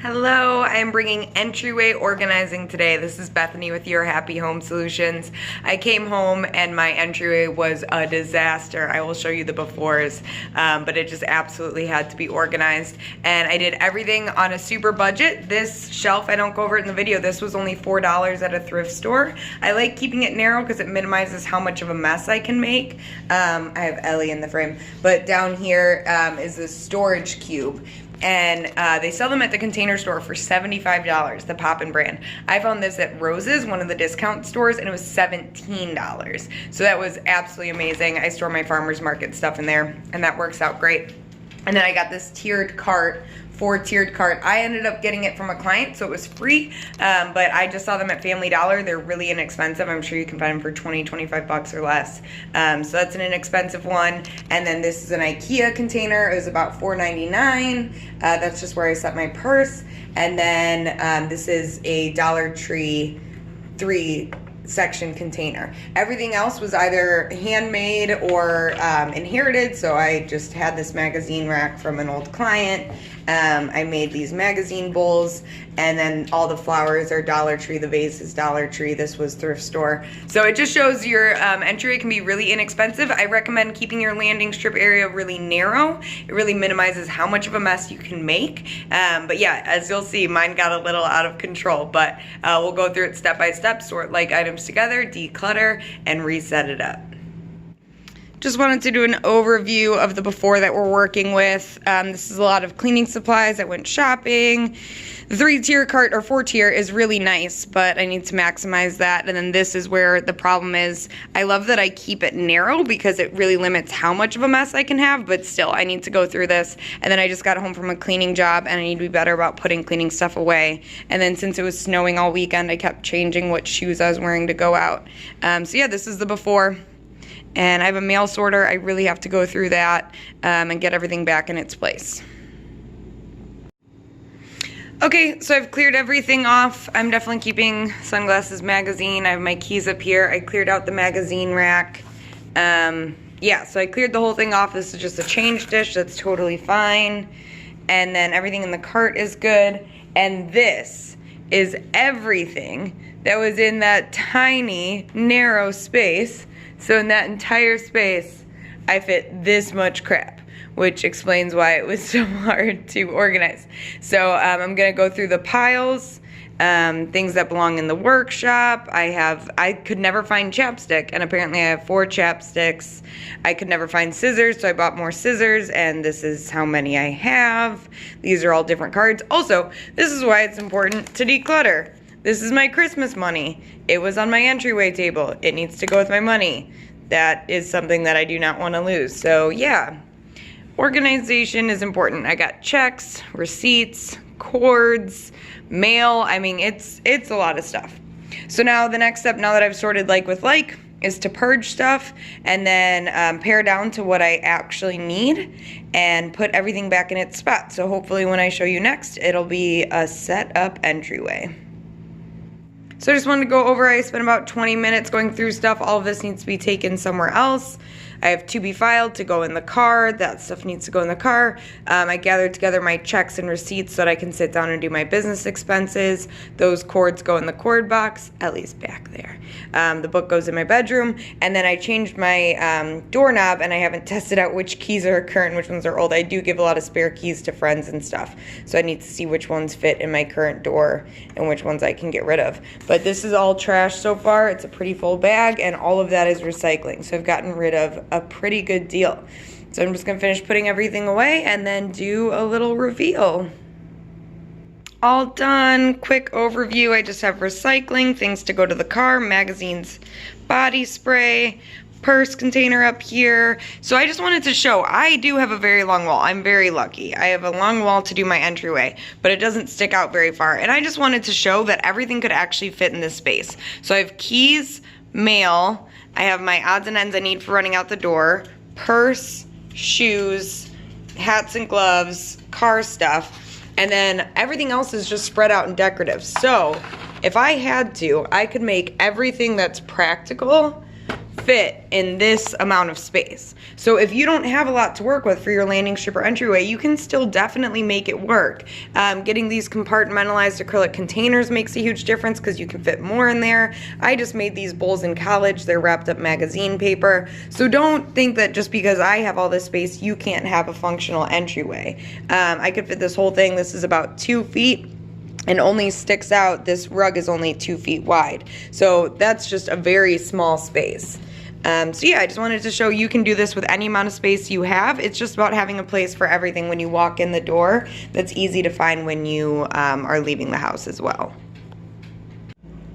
Hello, I'm bringing Entryway organizing today. This is Bethany with Your Happy Home Solutions. I came home and my entryway was a disaster. I will show you the befores, but it just absolutely had to be organized. And I did everything on a super budget. This shelf, I don't go over it in the video, this was only $4 at a thrift store. I like keeping it narrow because it minimizes how much of a mess I can make. I have Ellie in the frame, but down here is the storage cube. And they sell them at the Container Store for $75, the Poppin' brand. I found this at Rose's, one of the discount stores, and it was $17. So that was absolutely amazing. I store my farmer's market stuff in there, and that works out great. And then I got this tiered cart, 4-tiered cart. I ended up getting it from a client, so it was free, but I just saw them at Family Dollar. They're really inexpensive. I'm sure you can find them for 20, 25 bucks or less. So that's an inexpensive one. And then this is an IKEA container. It was about $4.99. That's just where I set my purse. And then this is a Dollar Tree 3-section container. Everything else was either handmade or inherited, so I just had this magazine rack from an old client. I made these magazine bowls, and then all the flowers are Dollar Tree. The vase is Dollar Tree. This was thrift store. So it just shows your entryway can be really inexpensive. I recommend keeping your landing strip area really narrow. It really minimizes how much of a mess you can make. But yeah, as you'll see, mine got a little out of control, but we'll go through it step by step, sort like items together, declutter, and reset it up. Just wanted to do an overview of the before that we're working with. This is a lot of cleaning supplies. I went shopping. The 3-tier cart or 4-tier is really nice, but I need to maximize that. And then this is where the problem is. I love that I keep it narrow because it really limits how much of a mess I can have, but still I need to go through this. And then I just got home from a cleaning job and I need to be better about putting cleaning stuff away. And then since it was snowing all weekend, I kept changing what shoes I was wearing to go out. So yeah, this is the before. And I have a mail sorter. I really have to go through that and get everything back in its place. Okay, so I've cleared everything off. I'm definitely keeping Sunglasses magazine. I have my keys up here. I cleared out the magazine rack. Yeah, so I cleared the whole thing off. This is just a change dish. That's totally fine. And then everything in the cart is good. And this is everything that was in that tiny, narrow space. So in that entire space, I fit this much crap, which explains why it was so hard to organize. So I'm gonna go through the piles, things that belong in the workshop. I could never find chapstick, and apparently I have 4 chapsticks. I could never find scissors, so I bought more scissors, and this is how many I have. These are all different cards. Also, this is why it's important to declutter. This is my Christmas money. It was on my entryway table. It needs to go with my money. That is something that I do not want to lose. So yeah, organization is important. I got checks, receipts, cords, mail. I mean, it's a lot of stuff. So now the next step, now that I've sorted like with like, is to purge stuff and then pare down to what I actually need and put everything back in its spot. So hopefully when I show you next, it'll be a set up entryway. So I just wanted to go over, I spent about 20 minutes going through stuff. All of this needs to be taken somewhere else. I have to be filed to go in the car. That stuff needs to go in the car. I gathered together my checks and receipts so that I can sit down and do my business expenses. Those cords go in the cord box, at least back there. The book goes in my bedroom. And then I changed my doorknob, and I haven't tested out which keys are current, which ones are old. I do give a lot of spare keys to friends and stuff. So I need to see which ones fit in my current door and which ones I can get rid of. But this is all trash so far. It's a pretty full bag, and all of that is recycling. So I've gotten rid of a pretty good deal. So I'm just gonna finish putting everything away and then do a little reveal. All done. Quick overview. I just have recycling, things to go to the car, magazines, body spray, purse container up here. So I just wanted to show, I do have a very long wall. I'm very lucky. I have a long wall to do my entryway, but it doesn't stick out very far. And I just wanted to show that everything could actually fit in this space. So I have keys, mail, I have my odds and ends I need for running out the door, purse, shoes, hats and gloves, car stuff, and then everything else is just spread out and decorative. So if I had to, I could make everything that's practical fit in this amount of space. So if you don't have a lot to work with for your landing strip or entryway, you can still definitely make it work. Getting these compartmentalized acrylic containers makes a huge difference because you can fit more in there. I just made these bowls in college. They're wrapped up magazine paper. So don't think that just because I have all this space, you can't have a functional entryway. I could fit this whole thing. This is about 2 feet. And only sticks out, this rug is only 2 feet wide. So that's just a very small space. So yeah, I just wanted to show you can do this with any amount of space you have. It's just about having a place for everything when you walk in the door that's easy to find when you are leaving the house as well.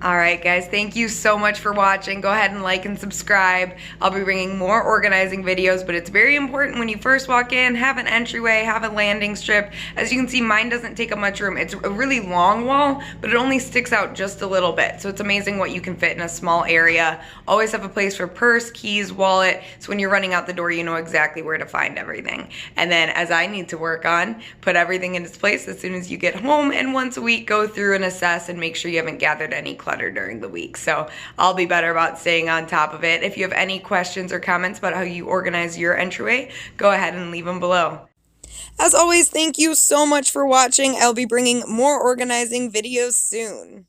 Alright guys, thank you so much for watching. Go ahead and like and subscribe. I'll be bringing more organizing videos, but it's very important when you first walk in, have an entryway, have a landing strip. As you can see, mine doesn't take up much room. It's a really long wall, but it only sticks out just a little bit. So it's amazing what you can fit in a small area. Always have a place for purse, keys, wallet, so when you're running out the door, you know exactly where to find everything. And then as I need to work on, put everything in its place as soon as you get home, and once a week, go through and assess and make sure you haven't gathered any clutter during the week. So I'll be better about staying on top of it. If you have any questions or comments about how you organize your entryway, go ahead and leave them below. As always, thank you so much for watching. I'll be bringing more organizing videos soon.